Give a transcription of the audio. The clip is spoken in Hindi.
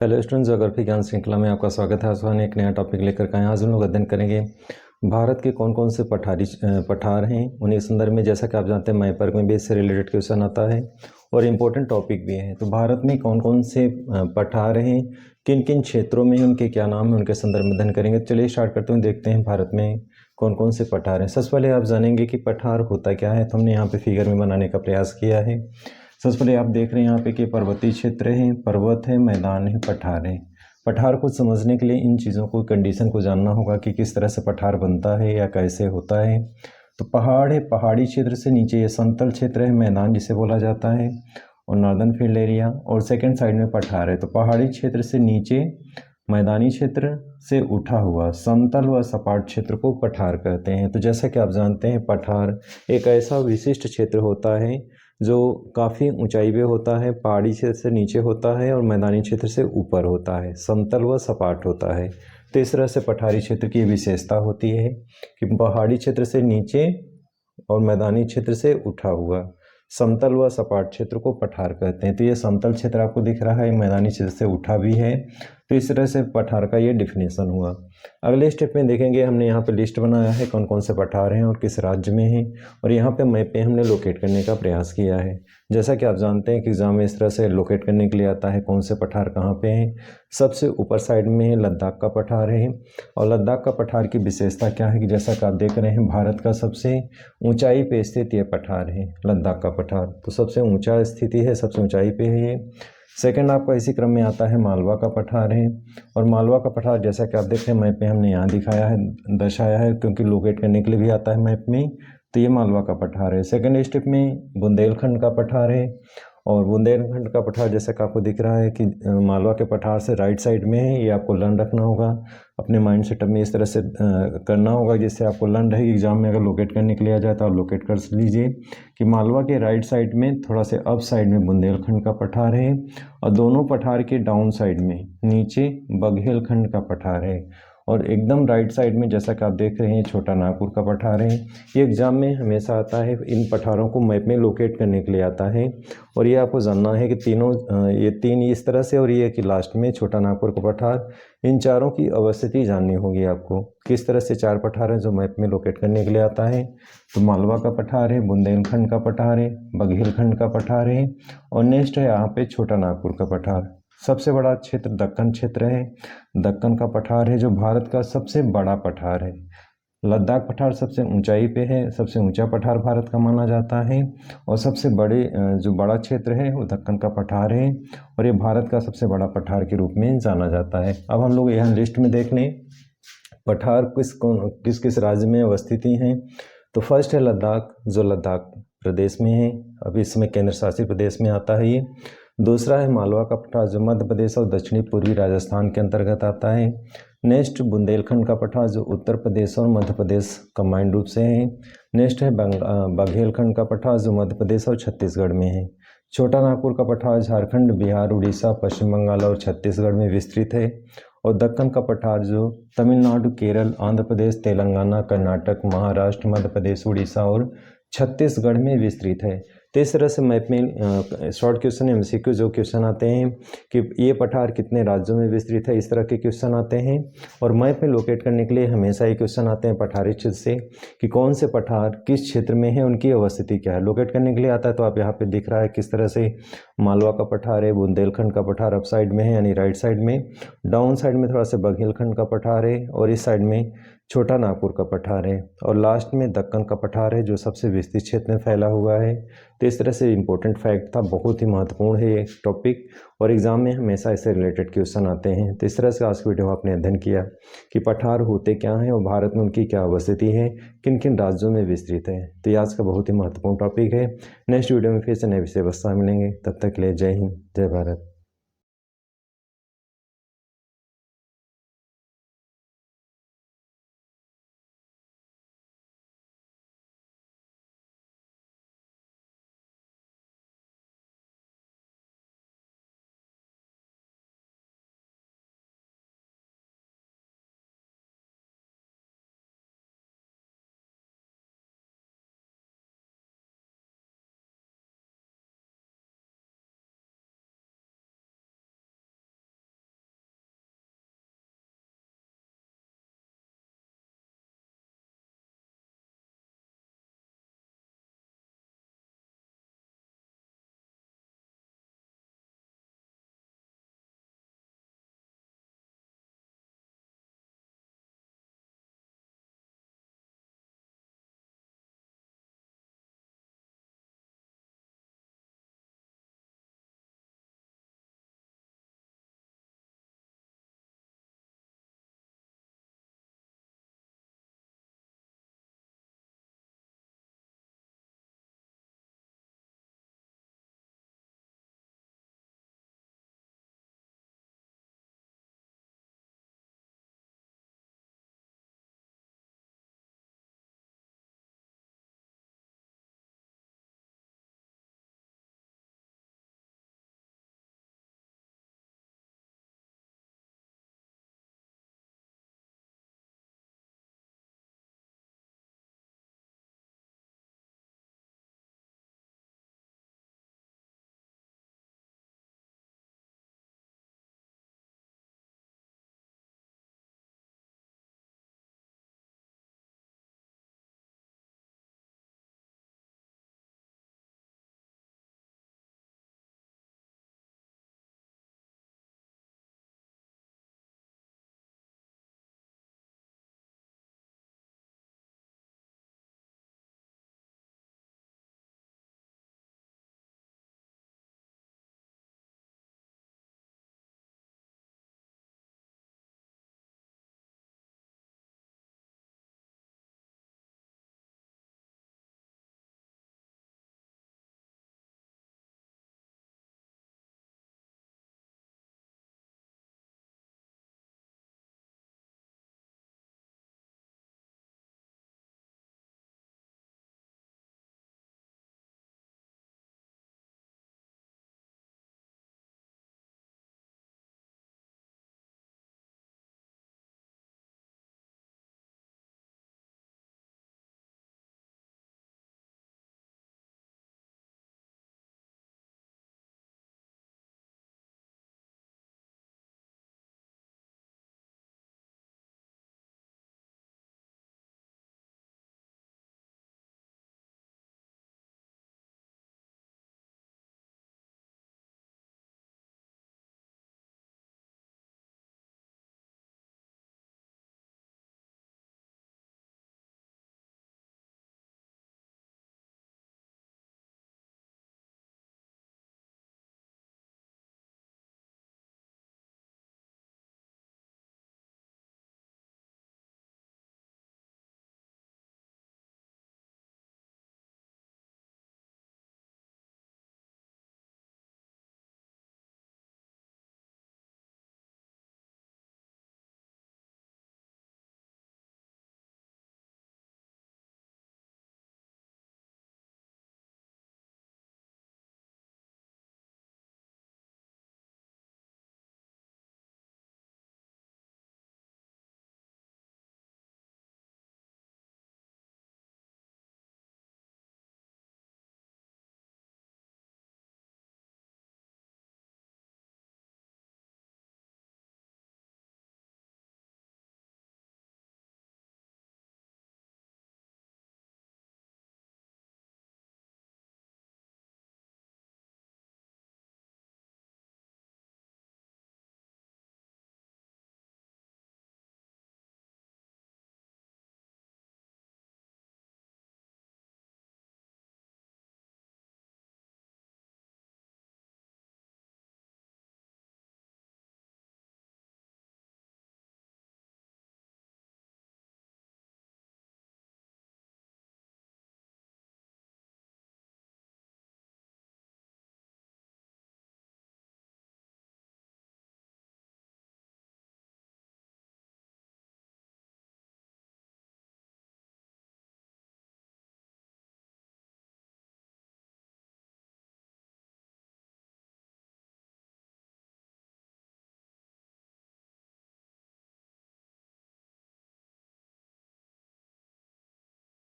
हेलो स्टूडेंट्स, ज्योग्राफी ज्ञान श्रृंखला में आपका स्वागत है। आज हम एक नया टॉपिक लेकर के आए हैं। आज हम लोग अध्ययन करेंगे भारत के कौन कौन से पठार हैं। उन्हीं संदर्भ में जैसा कि आप जानते हैं मैपर में भी इससे रिलेटेड क्वेश्चन आता है और इम्पोर्टेंट टॉपिक भी है। तो भारत में कौन कौन से पठार हैं, किन किन क्षेत्रों में उनके क्या नाम है, उनके संदर्भ में अध्ययन करेंगे। चलिए स्टार्ट करते हैं, देखते हैं भारत में कौन कौन से पठार हैं। सबसे पहले आप जानेंगे कि पठार होता क्या है। तो हमने यहाँ पे फिगर में बनाने का प्रयास किया है। सबसे पहले आप देख रहे हैं यहाँ पे कि पर्वतीय क्षेत्र है, पर्वत है, मैदान है, पठार है। पठार को समझने के लिए इन चीज़ों को, कंडीशन को जानना होगा कि किस तरह से पठार बनता है या कैसे होता है। तो पहाड़ है, पहाड़ी क्षेत्र से नीचे ये समतल क्षेत्र है, मैदान जिसे बोला जाता है, और नॉर्दर्न फील्ड एरिया, और सेकंड साइड में पठार है। तो पहाड़ी क्षेत्र से नीचे, मैदानी क्षेत्र से उठा हुआ समतल व सपाट क्षेत्र को पठार कहते हैं। तो जैसा कि आप जानते हैं, पठार एक ऐसा विशिष्ट क्षेत्र होता है जो काफ़ी ऊंचाई पे होता है, पहाड़ी क्षेत्र से नीचे होता है और मैदानी क्षेत्र से ऊपर होता है, समतल व सपाट होता है। तो इस तरह से पठारी क्षेत्र की विशेषता होती है कि पहाड़ी क्षेत्र से नीचे और मैदानी क्षेत्र से उठा हुआ समतल व सपाट क्षेत्र को पठार कहते हैं। तो ये समतल क्षेत्र आपको दिख रहा है, मैदानी क्षेत्र से उठा भी है। तो इस तरह से पठार का ये डिफिनेशन हुआ। अगले स्टेप में देखेंगे, हमने यहाँ पे लिस्ट बनाया है कौन कौन से पठार हैं और किस राज्य में हैं, और यहाँ पे मैप पे हमने लोकेट करने का प्रयास किया है। जैसा कि आप जानते हैं कि एग्जाम में इस तरह से लोकेट करने के लिए आता है कौन से पठार कहाँ पे हैं। सबसे ऊपर साइड में लद्दाख का पठार है, और लद्दाख का पठार की विशेषता क्या है कि जैसा कि आप देख रहे हैं, भारत का सबसे ऊंचाई पे स्थित ये पठार है, लद्दाख का पठार। तो सबसे ऊंचा स्थिति है, सबसे ऊंचाई पे है ये। सेकंड आपका इसी क्रम में आता है मालवा का पठार है, और मालवा का पठार जैसा कि आप देख रहे हैं मैप में हमने यहाँ दिखाया है, दर्शाया है, क्योंकि लोकेट करने के लिए भी आता है मैप में। तो ये मालवा का पठार है। सेकंड स्टेप में बुंदेलखंड का पठार है, और बुंदेलखंड का पठार जैसा कि आपको दिख रहा है कि मालवा के पठार से राइट साइड में है। ये आपको लर्न रखना होगा, अपने माइंड सेटअप में इस तरह से करना होगा जिससे आपको लर्न रहे। एग्जाम में अगर लोकेट करने के लिए आ जाए तो आप लोकेट कर लीजिए कि मालवा के राइट साइड में थोड़ा से अप साइड में बुंदेलखंड का पठार है, और दोनों पठार के डाउन साइड में नीचे बघेलखंड का पठार है, और एकदम राइट साइड में जैसा कि आप देख रहे हैं छोटा नागपुर का पठार है। ये एग्जाम में हमेशा आता है, इन पठारों को मैप में लोकेट करने के लिए आता है। और ये आपको जानना है कि तीनों, ये तीन इस तरह से, और ये कि लास्ट में छोटा नागपुर का पठार, इन चारों की अवस्थिति जाननी होगी आपको, किस तरह से चार पठार हैं जो मैप में लोकेट करने के लिए आता है। तो मालवा का पठार है, बुंदेलखंड का पठार है, बघेलखंड का पठार है, और नेक्स्ट है यहाँ पे छोटा नागपुर का पठार। सबसे बड़ा क्षेत्र दक्कन क्षेत्र है, दक्कन का पठार है जो भारत का सबसे बड़ा पठार है। लद्दाख पठार सबसे ऊंचाई पे है, सबसे ऊंचा पठार भारत का माना जाता है, और सबसे बड़े जो बड़ा क्षेत्र है वो दक्कन का पठार है, और ये भारत का सबसे बड़ा पठार के रूप में जाना जाता है। अब हम लोग यहाँ लिस्ट में देख लें पठार किस किस राज्य में अवस्थित हैं। तो फर्स्ट है लद्दाख, जो लद्दाख प्रदेश में है, अभी इस समय केंद्र शासित प्रदेश में आता है ये। दूसरा है मालवा का पठार जो मध्य प्रदेश और दक्षिणी पूर्वी राजस्थान के अंतर्गत आता है। नेक्स्ट बुंदेलखंड का पठार जो उत्तर प्रदेश और मध्य प्रदेश कंबाइंड रूप से है। नेक्स्ट है बघेलखंड का पठार जो मध्य प्रदेश और छत्तीसगढ़ में है। छोटा नागपुर का पठार झारखंड, बिहार, उड़ीसा, पश्चिम बंगाल और छत्तीसगढ़ में विस्तृत है। और दक्कन का पठार जो तमिलनाडु, केरल, आंध्र प्रदेश, तेलंगाना, कर्नाटक, महाराष्ट्र, मध्य प्रदेश, उड़ीसा और छत्तीसगढ़ में विस्तृत है। तो इस तरह से मैप में शॉर्ट क्वेश्चन एमसीक्यू जो क्वेश्चन आते हैं कि ये पठार कितने राज्यों में विस्तृत है, इस तरह के क्वेश्चन आते हैं। और मैप में लोकेट करने के लिए हमेशा ये क्वेश्चन आते हैं पठारी क्षेत्र से कि कौन से पठार किस क्षेत्र में है, उनकी अवस्थिति क्या है। लोकेट करने के लिए आता है तो आप यहाँ पे दिख रहा है किस तरह से मालवा का पठार है, बुंदेलखंड का पठार अप साइड में है यानी राइट साइड में, डाउन साइड में थोड़ा सा बघेलखंड का पठार है, और इस साइड में छोटा नागपुर का पठार है, और लास्ट में दक्कन का पठार है जो सबसे विस्तृत क्षेत्र में फैला हुआ है। तो इस तरह से इंपॉर्टेंट फैक्ट था, बहुत ही महत्वपूर्ण है ये टॉपिक, और एग्जाम में हमेशा इससे रिलेटेड क्वेश्चन आते हैं। तो इस तरह से आज की वीडियो में आपने अध्ययन किया कि पठार होते क्या हैं और भारत में उनकी क्या अवस्थिति है, किन किन राज्यों में विस्तृत है। तो ये आज का बहुत ही महत्वपूर्ण टॉपिक है। नेक्स्ट वीडियो में फिर से नए विषय वस्तु मिलेंगे, तब तक के लिए जय हिंद, जय भारत।